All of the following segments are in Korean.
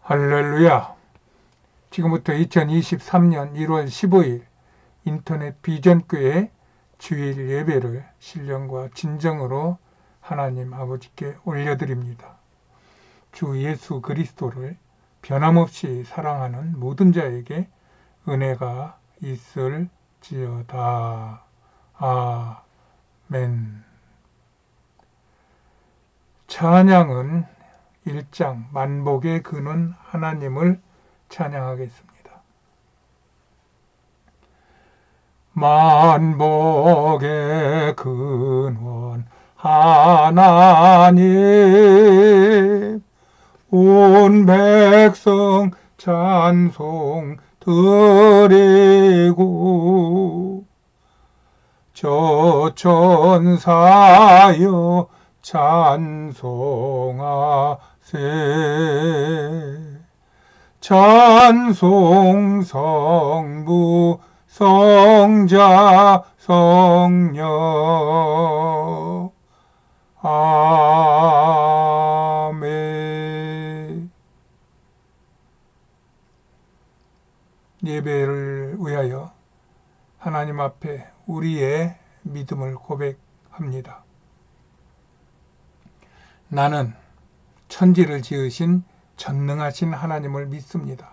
할렐루야. 지금부터 2023년 1월 15일 인터넷 비전교회 주일 예배를 신령과 진정으로 하나님 아버지께 올려드립니다. 주 예수 그리스도를 변함없이 사랑하는 모든 자에게 은혜가 있을지어다. 아멘. 찬양은 1장 만복의 근원 하나님을 찬양하겠습니다. 만복의 근원 하나님 온 백성 찬송 드리고 저 천사여 찬송하세 찬송 성부 성자 성령 아멘. 예배를 위하여 하나님 앞에 우리의 믿음을 고백합니다. 나는 천지를 지으신 전능하신 하나님을 믿습니다.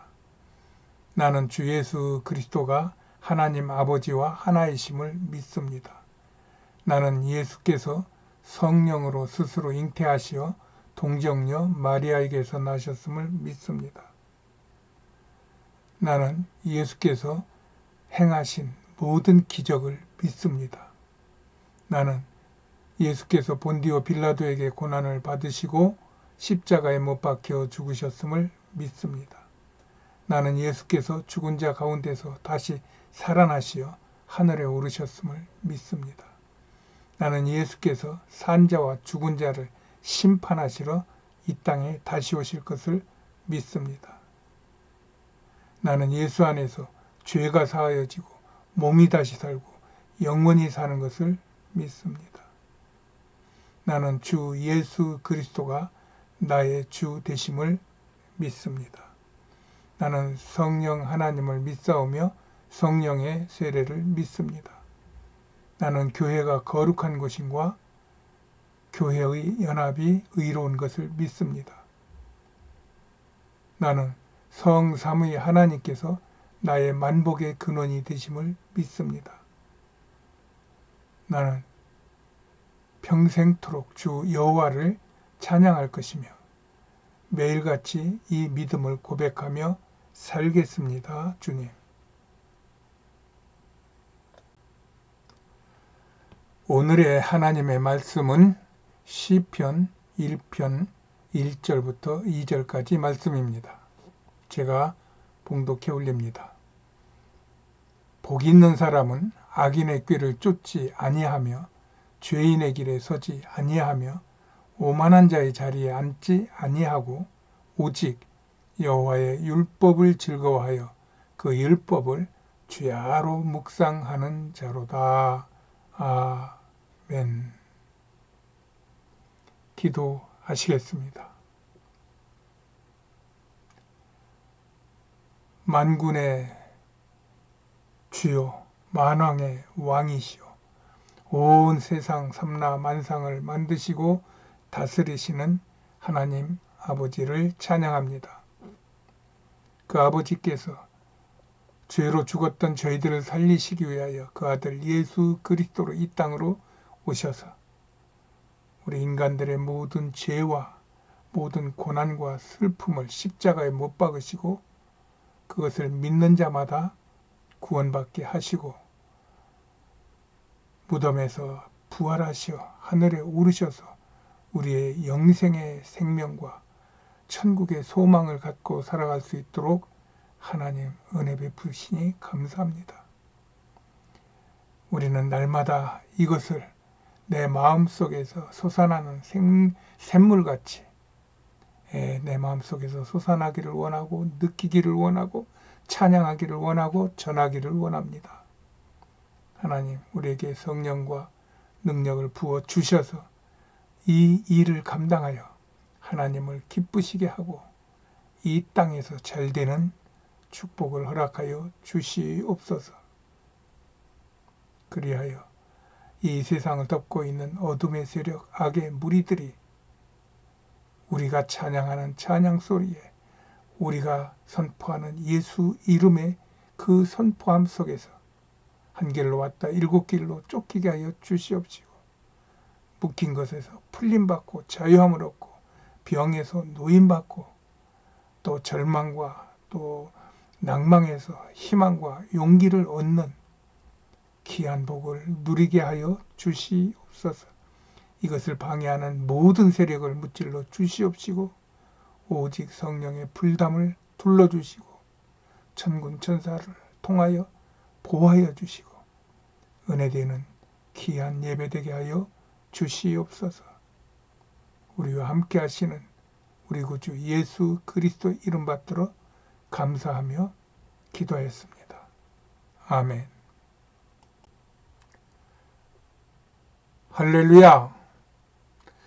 나는 주 예수 그리스도가 하나님 아버지와 하나이심을 믿습니다. 나는 예수께서 성령으로 스스로 잉태하시어 동정녀 마리아에게서 나셨음을 믿습니다. 나는 예수께서 행하신 모든 기적을 믿습니다. 나는 예수께서 본디오 빌라도에게 고난을 받으시고 십자가에 못 박혀 죽으셨음을 믿습니다. 나는 예수께서 죽은 자 가운데서 다시 살아나시어 하늘에 오르셨음을 믿습니다. 나는 예수께서 산 자와 죽은 자를 심판하시러 이 땅에 다시 오실 것을 믿습니다. 나는 예수 안에서 죄가 사하여지고 몸이 다시 살고 영원히 사는 것을 믿습니다. 나는 주 예수 그리스도가 나의 주 되심을 믿습니다. 나는 성령 하나님을 믿사오며 성령의 세례를 믿습니다. 나는 교회가 거룩한 것인과 교회의 연합이 의로운 것을 믿습니다. 나는 성삼위 하나님께서 나의 만복의 근원이 되심을 믿습니다. 나는 평생토록 주 여호와를 찬양할 것이며 매일같이 이 믿음을 고백하며 살겠습니다. 주님. 오늘의 하나님의 말씀은 시편 1편 1절부터 2절까지 말씀입니다. 제가 봉독해 올립니다. 복 있는 사람은 악인의 꾀를 쫓지 아니하며 죄인의 길에 서지 아니하며 오만한 자의 자리에 앉지 아니하고 오직 여호와의 율법을 즐거워하여 그 율법을 주야로 묵상하는 자로다. 아멘. 기도하시겠습니다. 만군의 주요 만왕의 왕이시오 온 세상 삼라 만상을 만드시고 다스리시는 하나님 아버지를 찬양합니다. 그 아버지께서 죄로 죽었던 저희들을 살리시기 위하여 그 아들 예수 그리스도로 이 땅으로 오셔서 우리 인간들의 모든 죄와 모든 고난과 슬픔을 십자가에 못 박으시고 그것을 믿는 자마다 구원받게 하시고 무덤에서 부활하시어 하늘에 오르셔서 우리의 영생의 생명과 천국의 소망을 갖고 살아갈 수 있도록 하나님 은혜 베푸시니 감사합니다. 우리는 날마다 이것을 내 마음속에서 솟아나는 샘물같이 내 마음속에서 솟아나기를 원하고 느끼기를 원하고 찬양하기를 원하고 전하기를 원합니다. 하나님 우리에게 성령과 능력을 부어 주셔서 이 일을 감당하여 하나님을 기쁘시게 하고 이 땅에서 잘 되는 축복을 허락하여 주시옵소서. 그리하여 이 세상을 덮고 있는 어둠의 세력, 악의 무리들이 우리가 찬양하는 찬양 소리에, 우리가 선포하는 예수 이름의 그 선포함 속에서 한 길로 왔다 일곱 길로 쫓기게 하여 주시옵시고, 묶인 것에서 풀림받고 자유함을 얻고, 병에서 노임받고, 또 절망과 또 낭망에서 희망과 용기를 얻는 귀한 복을 누리게 하여 주시옵소서. 이것을 방해하는 모든 세력을 무찔러 주시옵시고, 오직 성령의 불담을 둘러주시고 천군 천사를 통하여 보호하여 주시고 은혜되는 귀한 예배되게 하여 주시옵소서. 우리와 함께 하시는 우리 구주 예수 그리스도 이름 받들어 감사하며 기도하였습니다. 아멘. 할렐루야.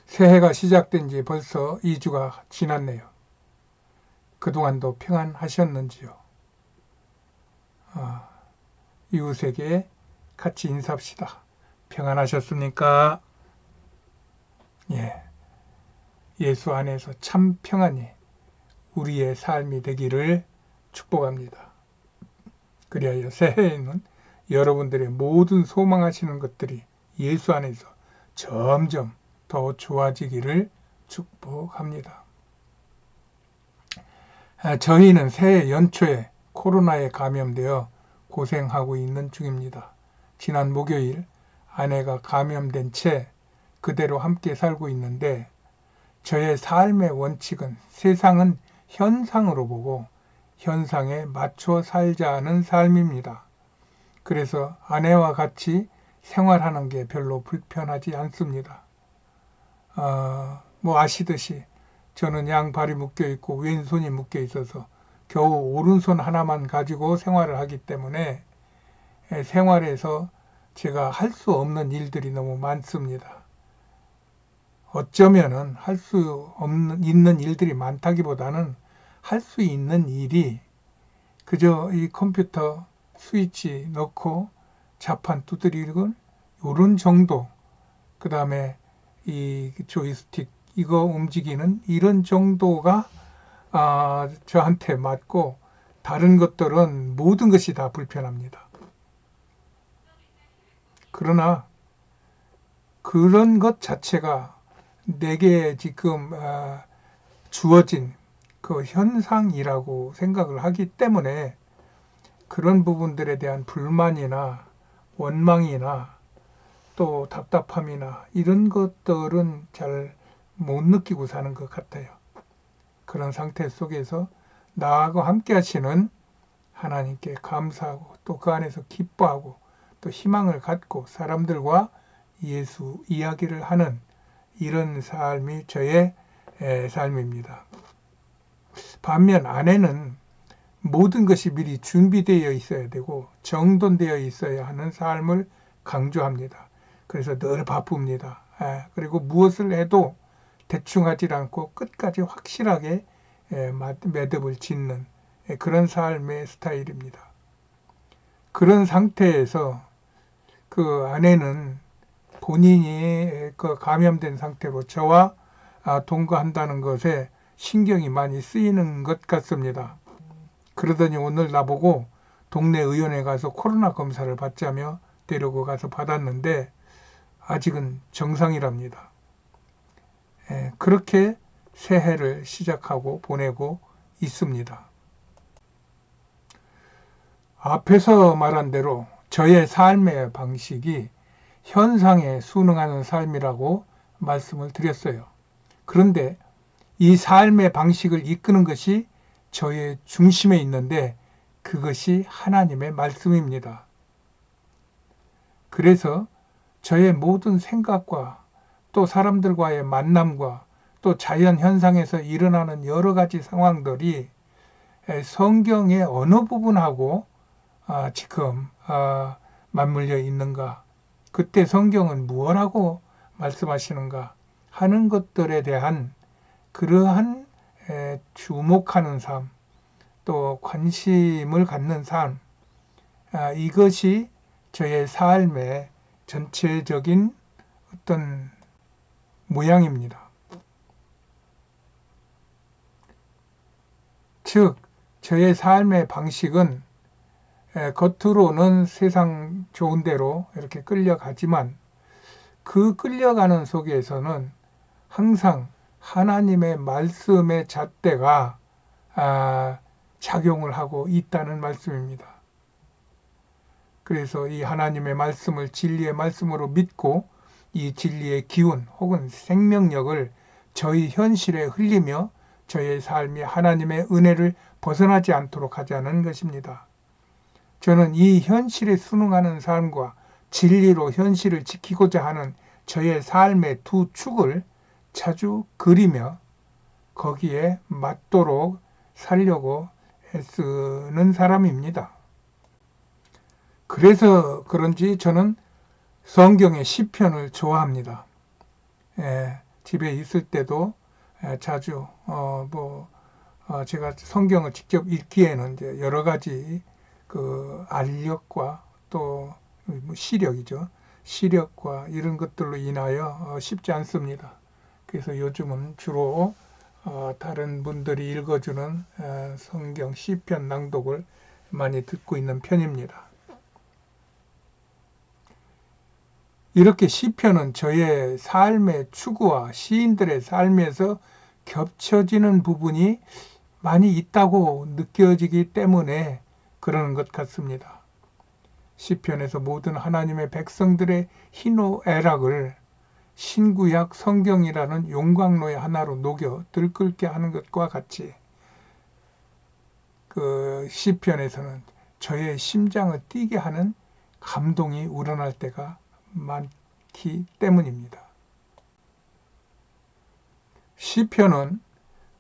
새해가 시작된 지 벌써 2주가 지났네요. 그동안도 평안하셨는지요? 이웃에게 같이 인사합시다. 평안하셨습니까? 예. 예수 안에서 참 평안이 우리의 삶이 되기를 축복합니다. 그리하여 새해에는 여러분들의 모든 소망하시는 것들이 예수 안에서 점점 더 좋아지기를 축복합니다. 저희는 새해 연초에 코로나에 감염되어 고생하고 있는 중입니다. 지난 목요일 아내가 감염된 채 그대로 함께 살고 있는데, 저의 삶의 원칙은 세상은 현상으로 보고 현상에 맞춰 살자는 삶입니다. 그래서 아내와 같이 생활하는 게 별로 불편하지 않습니다. 아시듯이 저는 양발이 묶여 있고 왼손이 묶여 있어서 겨우 오른손 하나만 가지고 생활을 하기 때문에 생활에서 제가 할 수 없는 일들이 너무 많습니다. 어쩌면은 할 수 있는 일들이 많다기보다는 할 수 있는 일이 그저 이 컴퓨터 스위치 넣고 자판 두드리는 요런 정도, 그 다음에 이 조이스틱 이거 움직이는 이런 정도가 저한테 맞고, 다른 것들은 모든 것이 다 불편합니다. 그러나 그런 것 자체가 내게 지금 주어진 그 현상이라고 생각을 하기 때문에 그런 부분들에 대한 불만이나 원망이나 또 답답함이나 이런 것들은 잘 못 느끼고 사는 것 같아요. 그런 상태 속에서 나하고 함께 하시는 하나님께 감사하고 또 그 안에서 기뻐하고 또 희망을 갖고 사람들과 예수 이야기를 하는 이런 삶이 저의 삶입니다. 반면 아내는 모든 것이 미리 준비되어 있어야 되고 정돈되어 있어야 하는 삶을 강조합니다. 그래서 늘 바쁩니다. 그리고 무엇을 해도 대충 하지 않고 끝까지 확실하게 매듭을 짓는 그런 삶의 스타일입니다. 그런 상태에서 그 아내는 본인이 그 감염된 상태로 저와 동거한다는 것에 신경이 많이 쓰이는 것 같습니다. 그러더니 오늘 나보고 동네 의원에 가서 코로나 검사를 받자며 데리고 가서 받았는데 아직은 정상이랍니다. 그렇게 새해를 시작하고 보내고 있습니다. 앞에서 말한 대로 저의 삶의 방식이 현상에 순응하는 삶이라고 말씀을 드렸어요. 그런데 이 삶의 방식을 이끄는 것이 저의 중심에 있는데 그것이 하나님의 말씀입니다. 그래서 저의 모든 생각과 또 사람들과의 만남과 또 자연 현상에서 일어나는 여러 가지 상황들이 성경의 어느 부분하고 지금 맞물려 있는가, 그때 성경은 무엇하고 말씀하시는가 하는 것들에 대한 그러한 주목하는 삶, 또 관심을 갖는 삶, 이것이 저의 삶의 전체적인 어떤 모양입니다. 즉, 저의 삶의 방식은 겉으로는 세상 좋은 대로 이렇게 끌려가지만 그 끌려가는 속에서는 항상 하나님의 말씀의 잣대가 작용을 하고 있다는 말씀입니다. 그래서 이 하나님의 말씀을 진리의 말씀으로 믿고 이 진리의 기운 혹은 생명력을 저희 현실에 흘리며 저의 삶이 하나님의 은혜를 벗어나지 않도록 하자는 것입니다. 저는 이 현실에 순응하는 삶과 진리로 현실을 지키고자 하는 저의 삶의 두 축을 자주 그리며 거기에 맞도록 살려고 애쓰는 사람입니다. 그래서 그런지 저는 성경의 시편을 좋아합니다. 집에 있을 때도 자주 제가 성경을 직접 읽기에는 이제 여러 가지 그 알력과 또 시력이죠. 시력과 이런 것들로 인하여 쉽지 않습니다. 그래서 요즘은 주로 다른 분들이 읽어주는 성경 시편 낭독을 많이 듣고 있는 편입니다. 이렇게 시편은 저의 삶의 추구와 시인들의 삶에서 겹쳐지는 부분이 많이 있다고 느껴지기 때문에 그러는 것 같습니다. 시편에서 모든 하나님의 백성들의 희노애락을 신구약 성경이라는 용광로의 하나로 녹여 들끓게 하는 것과 같이 그 시편에서는 저의 심장을 뛰게 하는 감동이 우러날 때가 많기 때문입니다. 시편은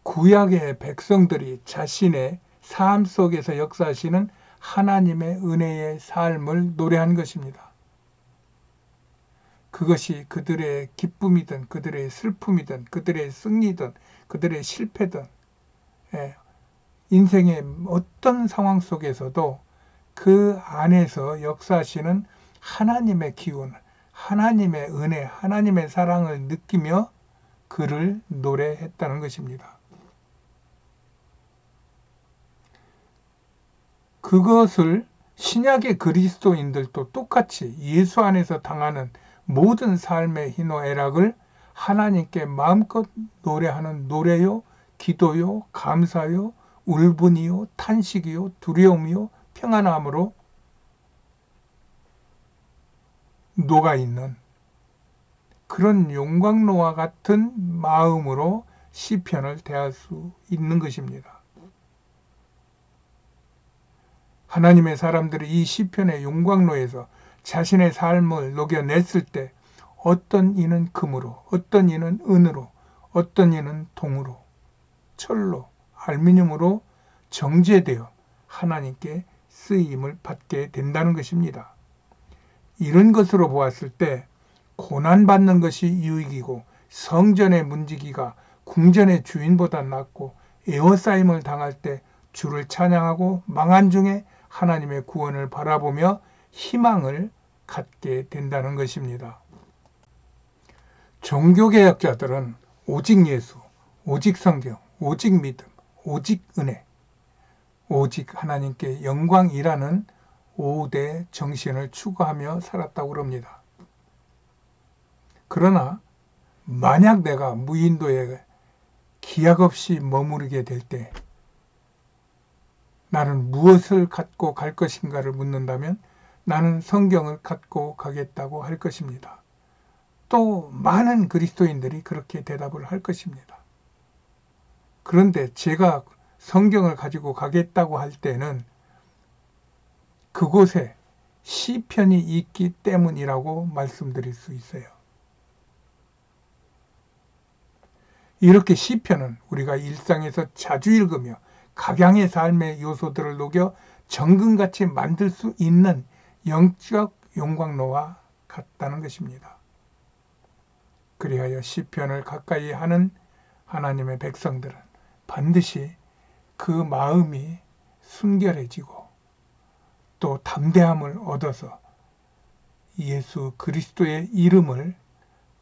구약의 백성들이 자신의 삶 속에서 역사하시는 하나님의 은혜의 삶을 노래한 것입니다. 그것이 그들의 기쁨이든 그들의 슬픔이든 그들의 승리든 그들의 실패든 인생의 어떤 상황 속에서도 그 안에서 역사하시는 하나님의 기운, 하나님의 은혜, 하나님의 사랑을 느끼며 그를 노래했다는 것입니다. 그것을 신약의 그리스도인들도 똑같이 예수 안에서 당하는 모든 삶의 희노애락을 하나님께 마음껏 노래하는 노래요, 기도요, 감사요, 울분이요, 탄식이요, 두려움이요, 평안함으로 녹아있는 그런 용광로와 같은 마음으로 시편을 대할 수 있는 것입니다. 하나님의 사람들이 이 시편의 용광로에서 자신의 삶을 녹여냈을 때 어떤 이는 금으로, 어떤 이는 은으로, 어떤 이는 동으로, 철로, 알루미늄으로 정제되어 하나님께 쓰임을 받게 된다는 것입니다. 이런 것으로 보았을 때 고난받는 것이 유익이고 성전의 문지기가 궁전의 주인보다 낫고 에워싸임을 당할 때 주를 찬양하고 망한 중에 하나님의 구원을 바라보며 희망을 갖게 된다는 것입니다. 종교개혁자들은 오직 예수, 오직 성경, 오직 믿음, 오직 은혜, 오직 하나님께 영광이라는 5대 정신을 추구하며 살았다고 합니다. 그러나 만약 내가 무인도에 기약 없이 머무르게 될 때 나는 무엇을 갖고 갈 것인가를 묻는다면 나는 성경을 갖고 가겠다고 할 것입니다. 또 많은 그리스도인들이 그렇게 대답을 할 것입니다. 그런데 제가 성경을 가지고 가겠다고 할 때는 그곳에 시편이 있기 때문이라고 말씀드릴 수 있어요. 이렇게 시편은 우리가 일상에서 자주 읽으며 각양의 삶의 요소들을 녹여 정금같이 만들 수 있는 영적 용광로와 같다는 것입니다. 그리하여 시편을 가까이 하는 하나님의 백성들은 반드시 그 마음이 순결해지고 또 담대함을 얻어서 예수 그리스도의 이름을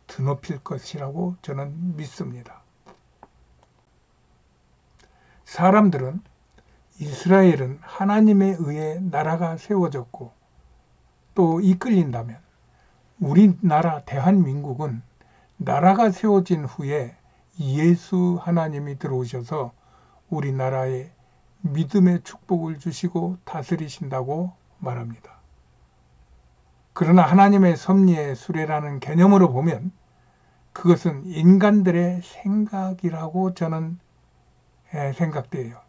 드높일 것이라고 저는 믿습니다. 사람들은 이스라엘은 하나님에 의해 나라가 세워졌고 또 이끌린다면 우리나라 대한민국은 나라가 세워진 후에 예수 하나님이 들어오셔서 우리나라에 믿음의 축복을 주시고 다스리신다고 말합니다. 그러나 하나님의 섭리의 수레라는 개념으로 보면 그것은 인간들의 생각이라고 저는 생각돼요.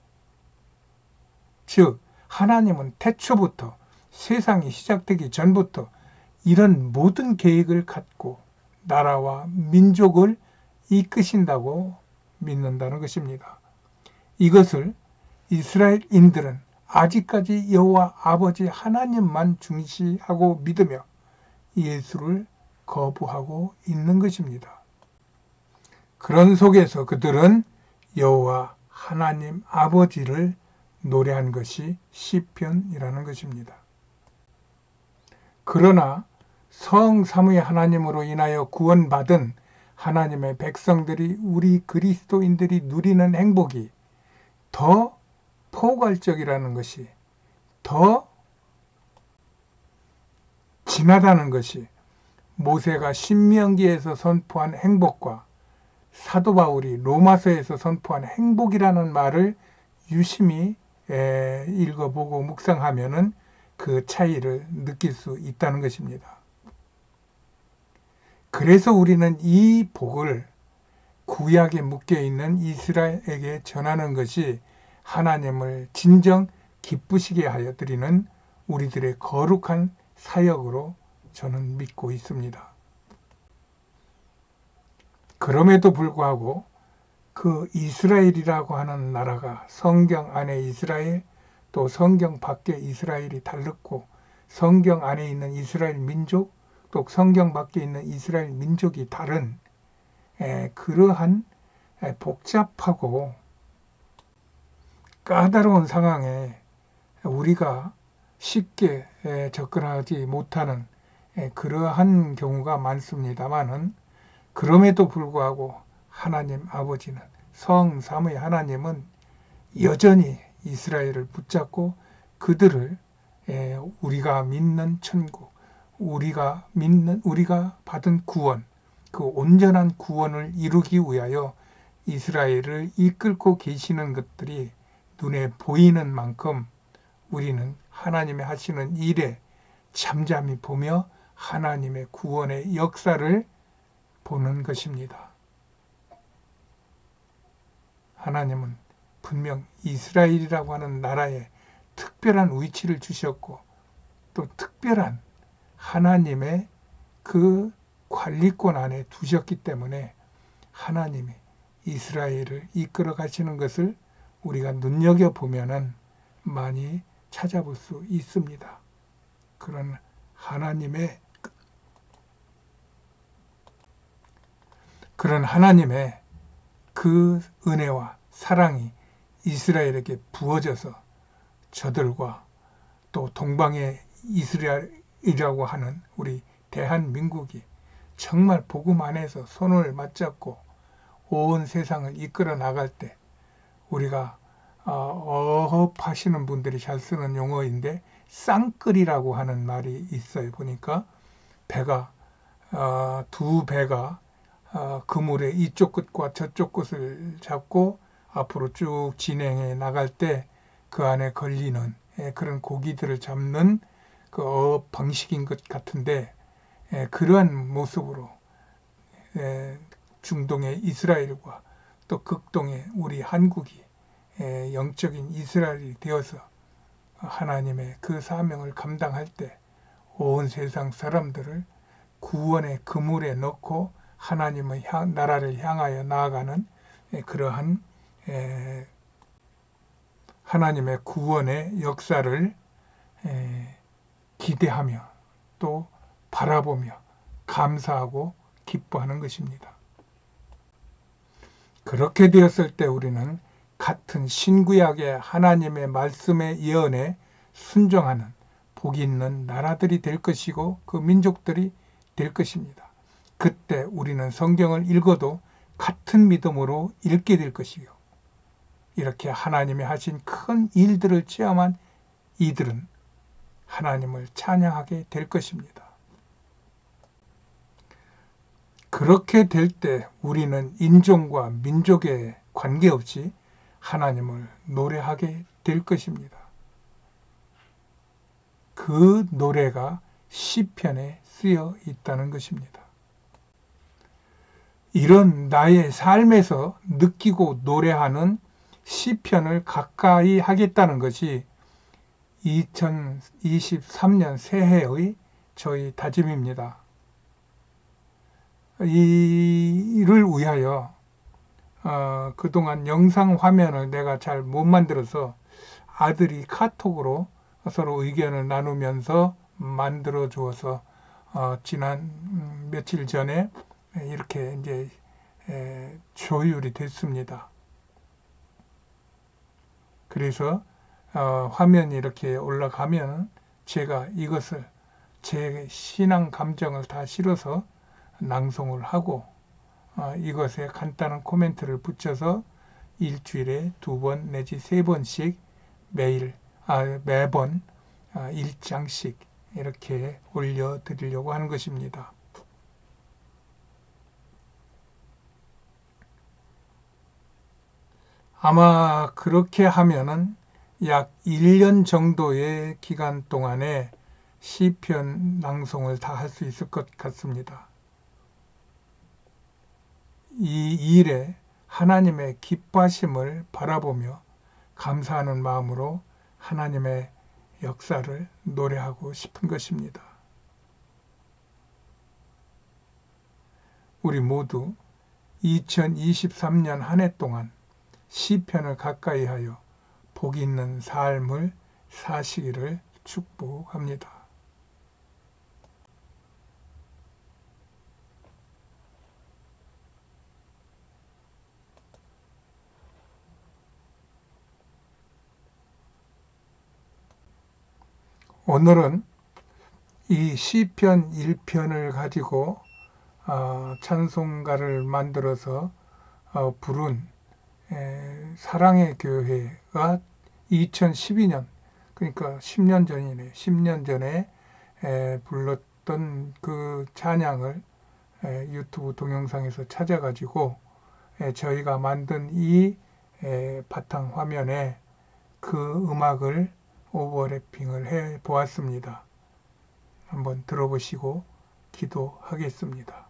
즉 하나님은 태초부터 세상이 시작되기 전부터 이런 모든 계획을 갖고 나라와 민족을 이끄신다고 믿는다는 것입니다. 이것을 이스라엘인들은 아직까지 여호와 아버지 하나님만 중시하고 믿으며 예수를 거부하고 있는 것입니다. 그런 속에서 그들은 여호와 하나님 아버지를 노래한 것이 시편이라는 것입니다. 그러나 성삼위 하나님으로 인하여 구원받은 하나님의 백성들이 우리 그리스도인들이 누리는 행복이 더 포괄적이라는 것이, 더 진하다는 것이 모세가 신명기에서 선포한 행복과 사도 바울이 로마서에서 선포한 행복이라는 말을 유심히 읽어보고 묵상하면은 그 차이를 느낄 수 있다는 것입니다. 그래서 우리는 이 복을 구약에 묶여있는 이스라엘에게 전하는 것이 하나님을 진정 기쁘시게 하여 드리는 우리들의 거룩한 사역으로 저는 믿고 있습니다. 그럼에도 불구하고 그 이스라엘이라고 하는 나라가 성경 안에 이스라엘, 또 성경 밖에 이스라엘이 달랐고 성경 안에 있는 이스라엘 민족, 또 성경 밖에 있는 이스라엘 민족이 다른 그러한 복잡하고 까다로운 상황에 우리가 쉽게 접근하지 못하는 그러한 경우가 많습니다만은 그럼에도 불구하고 하나님 아버지는 성삼위 하나님은 여전히 이스라엘을 붙잡고 그들을 우리가 믿는 천국, 우리가 받은 구원, 그 온전한 구원을 이루기 위하여 이스라엘을 이끌고 계시는 것들이 눈에 보이는 만큼 우리는 하나님의 하시는 일에 잠잠히 보며 하나님의 구원의 역사를 보는 것입니다. 하나님은 분명 이스라엘이라고 하는 나라에 특별한 위치를 주셨고 또 특별한 하나님의 그 관리권 안에 두셨기 때문에 하나님이 이스라엘을 이끌어 가시는 것을 우리가 눈여겨보면은 많이 찾아볼 수 있습니다. 그런 하나님의 그 은혜와 사랑이 이스라엘에게 부어져서 저들과 또 동방의 이스라엘이라고 하는 우리 대한민국이 정말 복음 안에서 손을 맞잡고 온 세상을 이끌어 나갈 때 우리가 어업하시는 분들이 잘 쓰는 용어인데 쌍끌이라고 하는 말이 있어요. 보니까 배가 두 배가 그물의 이쪽 끝과 저쪽 끝을 잡고 앞으로 쭉 진행해 나갈 때 그 안에 걸리는 그런 고기들을 잡는 그 어업 방식인 것 같은데 그러한 모습으로 중동의 이스라엘과 또 극동의 우리 한국이 영적인 이스라엘이 되어서 하나님의 그 사명을 감당할 때 온 세상 사람들을 구원의 그물에 넣고 하나님의 나라를 향하여 나아가는 그러한 하나님의 구원의 역사를 기대하며 또 바라보며 감사하고 기뻐하는 것입니다. 그렇게 되었을 때 우리는 같은 신구약의 하나님의 말씀의 예언에 순종하는 복이 있는 나라들이 될 것이고 그 민족들이 될 것입니다. 그때 우리는 성경을 읽어도 같은 믿음으로 읽게 될 것이요. 이렇게 하나님이 하신 큰 일들을 체험한 이들은 하나님을 찬양하게 될 것입니다. 그렇게 될 때 우리는 인종과 민족에 관계없이 하나님을 노래하게 될 것입니다. 그 노래가 시편에 쓰여 있다는 것입니다. 이런 나의 삶에서 느끼고 노래하는 시편을 가까이 하겠다는 것이 2023년 새해의 저희 다짐입니다. 이를 위하여 그동안 영상 화면을 내가 잘 못 만들어서 아들이 카톡으로 서로 의견을 나누면서 만들어 주어서 지난 며칠 전에 이렇게 이제 조율이 됐습니다. 그래서 화면이 이렇게 올라가면 제가 이것을 제 신앙 감정을 다 실어서 낭송을 하고 이것에 간단한 코멘트를 붙여서 일주일에 2번 내지 3번씩 매번 1장씩 이렇게 올려드리려고 하는 것입니다. 아마 그렇게 하면은 약 1년 정도의 기간 동안에 시편 낭송을 다 할 수 있을 것 같습니다. 이 일에 하나님의 기뻐하심을 바라보며 감사하는 마음으로 하나님의 역사를 노래하고 싶은 것입니다. 우리 모두 2023년 한 해 동안 시편을 가까이 하여 복 있는 삶을 사시기를 축복합니다. 오늘은 이 시편 1편을 가지고 찬송가를 만들어서 부른 사랑의 교회가 2012년 그러니까 10년 전이네. 10년 전에 불렀던 그 찬양을 유튜브 동영상에서 찾아가지고 저희가 만든 이 바탕 화면에 그 음악을 오버래핑을 해 보았습니다. 한번 들어보시고 기도하겠습니다.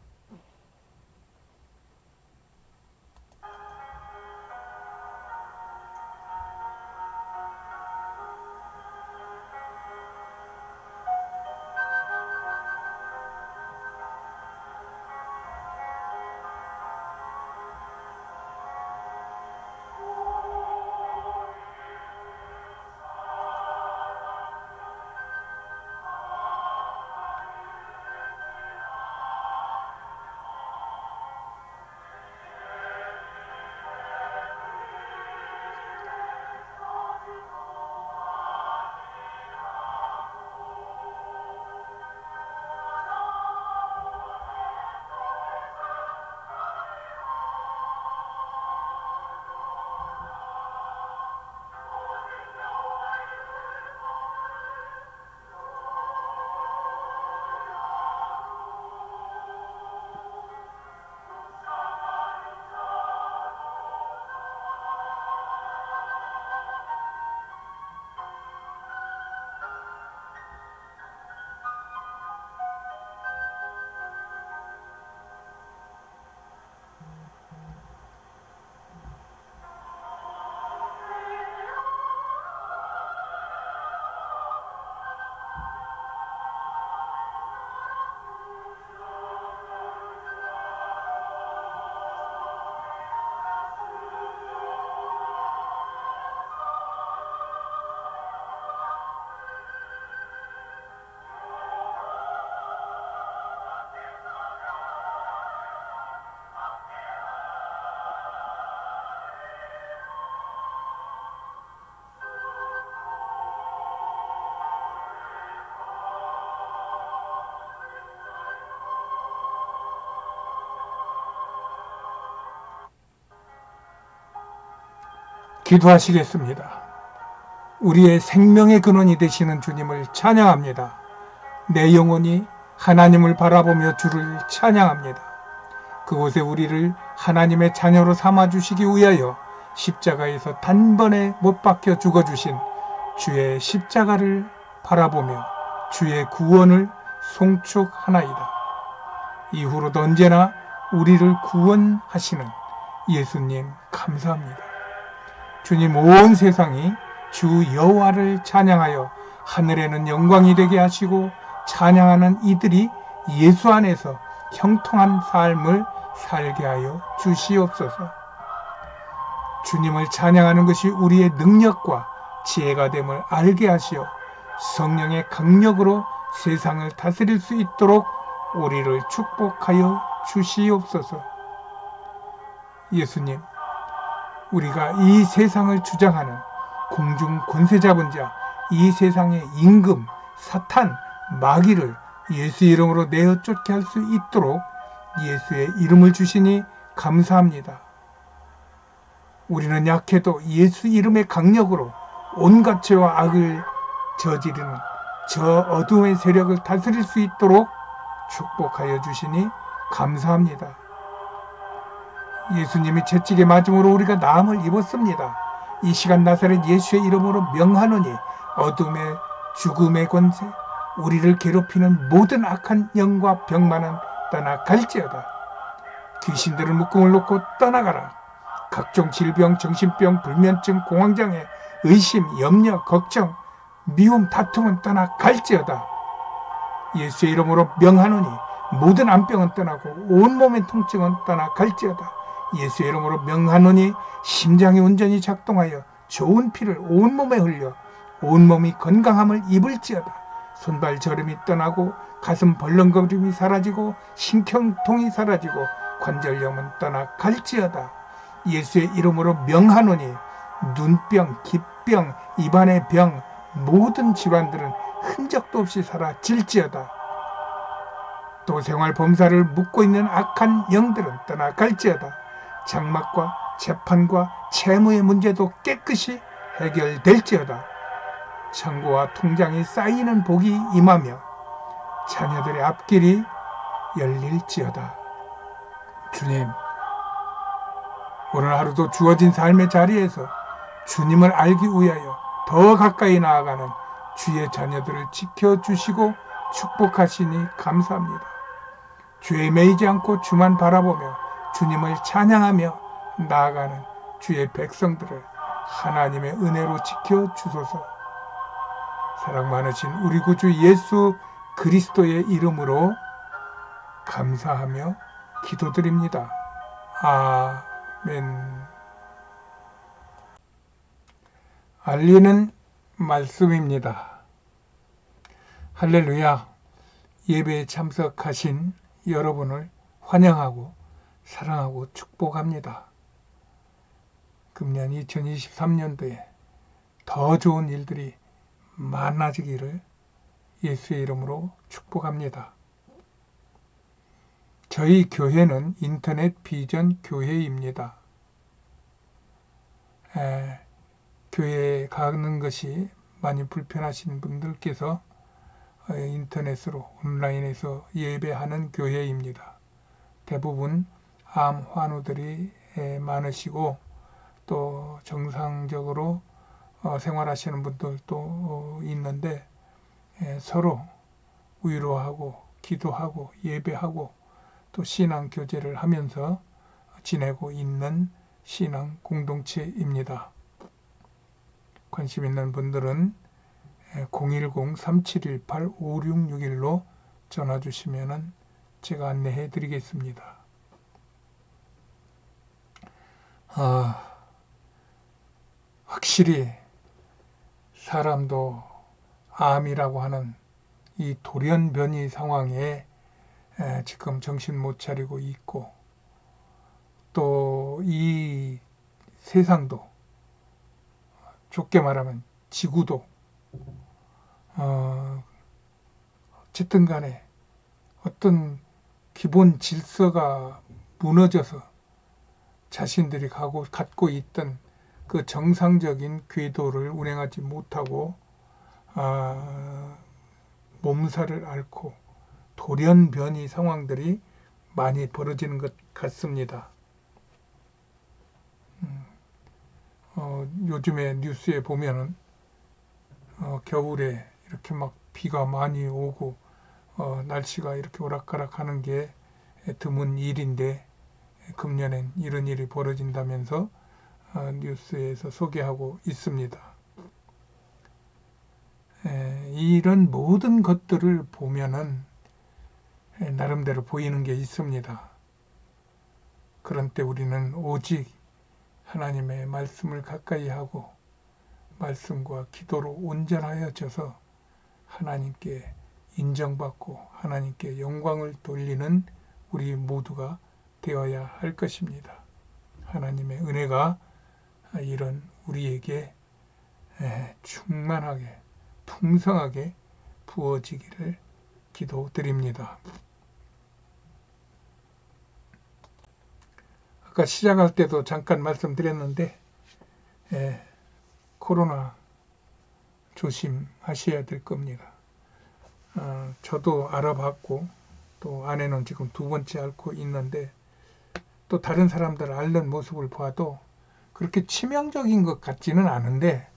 기도하시겠습니다. 우리의 생명의 근원이 되시는 주님을 찬양합니다. 내 영혼이 하나님을 바라보며 주를 찬양합니다. 그곳에 우리를 하나님의 자녀로 삼아주시기 위하여 십자가에서 단번에 못 박혀 죽어주신 주의 십자가를 바라보며 주의 구원을 송축하나이다. 이후로도 언제나 우리를 구원하시는 예수님 감사합니다. 주님, 온 세상이 주 여호와를 찬양하여 하늘에는 영광이 되게 하시고 찬양하는 이들이 예수 안에서 형통한 삶을 살게 하여 주시옵소서. 주님을 찬양하는 것이 우리의 능력과 지혜가 됨을 알게 하시어 성령의 강력으로 세상을 다스릴 수 있도록 우리를 축복하여 주시옵소서. 예수님, 우리가 이 세상을 주장하는 공중 권세 잡은 자, 이 세상의 임금, 사탄, 마귀를 예수 이름으로 내어 쫓게 할 수 있도록 예수의 이름을 주시니 감사합니다. 우리는 약해도 예수 이름의 강력으로 온갖 죄와 악을 저지르는 저 어둠의 세력을 다스릴 수 있도록 축복하여 주시니 감사합니다. 예수님이 채찍에 맞음으로 우리가 나음을 입었습니다. 이 시간 나사렛 예수의 이름으로 명하노니 어둠의 죽음의 권세, 우리를 괴롭히는 모든 악한 영과 병만은 떠나갈지어다. 귀신들은 묶음을 놓고 떠나가라. 각종 질병, 정신병, 불면증, 공황장애, 의심, 염려, 걱정, 미움, 다툼은 떠나갈지어다. 예수의 이름으로 명하노니 모든 암병은 떠나고 온몸의 통증은 떠나갈지어다. 예수의 이름으로 명하노니 심장이 온전히 작동하여 좋은 피를 온몸에 흘려 온몸이 건강함을 입을지어다. 손발 저림이 떠나고 가슴 벌렁거림이 사라지고 신경통이 사라지고 관절염은 떠나갈지어다. 예수의 이름으로 명하노니 눈병, 기병, 입안의 병, 모든 질환들은 흔적도 없이 사라질지어다. 또 생활범사를 묶고 있는 악한 영들은 떠나갈지어다. 장막과 재판과 채무의 문제도 깨끗이 해결될지어다. 창고와 통장이 쌓이는 복이 임하며 자녀들의 앞길이 열릴지어다. 주님, 오늘 하루도 주어진 삶의 자리에서 주님을 알기 위하여 더 가까이 나아가는 주의 자녀들을 지켜주시고 축복하시니 감사합니다. 죄에 매이지 않고 주만 바라보며 주님을 찬양하며 나아가는 주의 백성들을 하나님의 은혜로 지켜주소서. 사랑 많으신 우리 구주 예수 그리스도의 이름으로 감사하며 기도드립니다. 아멘. 알리는 말씀입니다. 할렐루야. 예배에 참석하신 여러분을 환영하고 사랑하고 축복합니다. 금년 2023년도에 더 좋은 일들이 많아지기를 예수의 이름으로 축복합니다. 저희 교회는 인터넷 비전 교회입니다. 교회에 가는 것이 많이 불편하신 분들께서 인터넷으로 온라인에서 예배하는 교회입니다. 대부분 암 환우들이 많으시고 또 정상적으로 생활하시는 분들도 있는데 서로 위로하고 기도하고 예배하고 또 신앙 교제를 하면서 지내고 있는 신앙 공동체입니다. 관심 있는 분들은 010-3718-5661로 전화 주시면 제가 안내해 드리겠습니다. 확실히 사람도 암이라고 하는 이 돌연변이 상황에 지금 정신 못 차리고 있고 또 이 세상도 좁게 말하면 지구도 어쨌든 간에 어떤 기본 질서가 무너져서 자신들이 갖고 있던 그 정상적인 궤도를 운행하지 못하고 몸살을 앓고 돌연변이 상황들이 많이 벌어지는 것 같습니다. 요즘에 뉴스에 보면은 겨울에 이렇게 막 비가 많이 오고 날씨가 이렇게 오락가락하는 게 드문 일인데 금년엔 이런 일이 벌어진다면서 뉴스에서 소개하고 있습니다. 이런 모든 것들을 보면은 나름대로 보이는 게 있습니다. 그런 때 우리는 오직 하나님의 말씀을 가까이 하고 말씀과 기도로 온전하여져서 하나님께 인정받고 하나님께 영광을 돌리는 우리 모두가 되어야 할 것입니다. 하나님의 은혜가 이런 우리에게 충만하게 풍성하게 부어지기를 기도드립니다. 아까 시작할 때도 잠깐 말씀드렸는데 코로나 조심하셔야 될 겁니다. 저도 알아봤고 또 아내는 지금 2번째 앓고 있는데 또 다른 사람들 앓는 모습을 봐도 그렇게 치명적인 것 같지는 않은데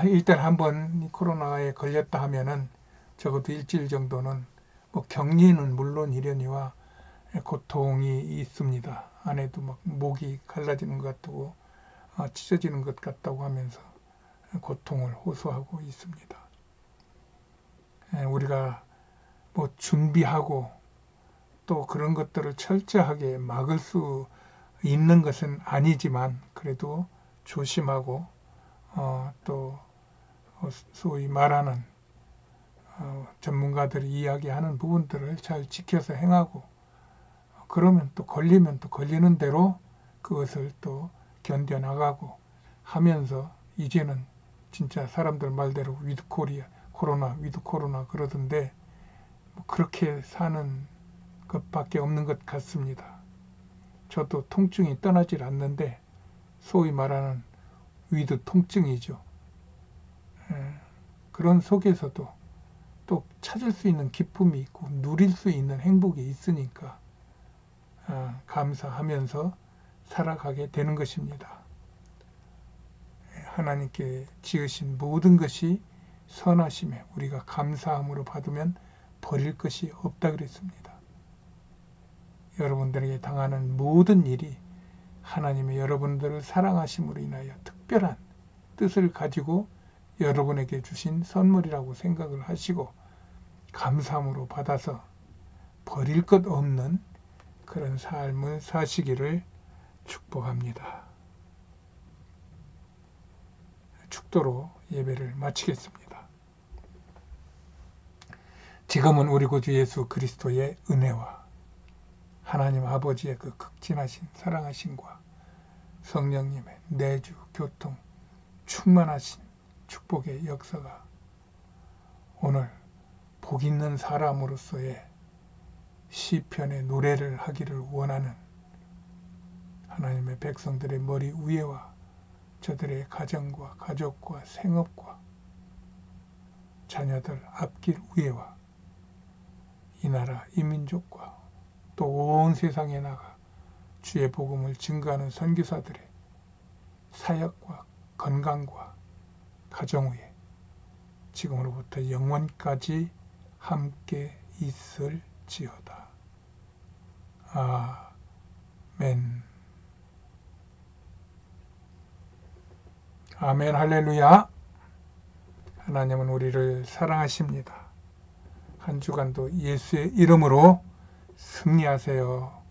일단 한번 코로나에 걸렸다 하면은 적어도 일주일 정도는 뭐 격리는 물론이려니와 고통이 있습니다. 아내도 막 목이 갈라지는 것 같고 찢어지는 것 같다고 하면서 고통을 호소하고 있습니다. 우리가 뭐 준비하고 또 그런 것들을 철저하게 막을 수 있는 것은 아니지만 그래도 조심하고 또 소위 말하는 전문가들이 이야기하는 부분들을 잘 지켜서 행하고 그러면 또 걸리면 또 걸리는 대로 그것을 또 견뎌나가고 하면서 이제는 진짜 사람들 말대로 위드 코리아 코로나 위드 코로나 그러던데 뭐 그렇게 사는 것밖에 없는 것 같습니다. 저도 통증이 떠나질 않는데 소위 말하는 위드 통증이죠. 그런 속에서도 또 찾을 수 있는 기쁨이 있고 누릴 수 있는 행복이 있으니까 감사하면서 살아가게 되는 것입니다. 하나님께 지으신 모든 것이 선하심에 우리가 감사함으로 받으면 버릴 것이 없다 그랬습니다. 여러분들에게 당하는 모든 일이 하나님의 여러분들을 사랑하심으로 인하여 특별한 뜻을 가지고 여러분에게 주신 선물이라고 생각을 하시고 감사함으로 받아서 버릴 것 없는 그런 삶을 사시기를 축복합니다. 축도로 예배를 마치겠습니다. 지금은 우리 구주 예수 그리스도의 은혜와 하나님 아버지의 그 극진하신 사랑하심과 성령님의 내주 교통 충만하신 축복의 역사가 오늘 복 있는 사람으로서의 시편의 노래를 하기를 원하는 하나님의 백성들의 머리 위에와 저들의 가정과 가족과 생업과 자녀들 앞길 위에와 이 나라 이 민족과 또 온 세상에 나가 주의 복음을 증거하는 선교사들의 사역과 건강과 가정 위에 지금으로부터 영원까지 함께 있을지어다. 아멘. 아멘. 할렐루야. 하나님은 우리를 사랑하십니다. 한 주간도 예수의 이름으로 승리하세요.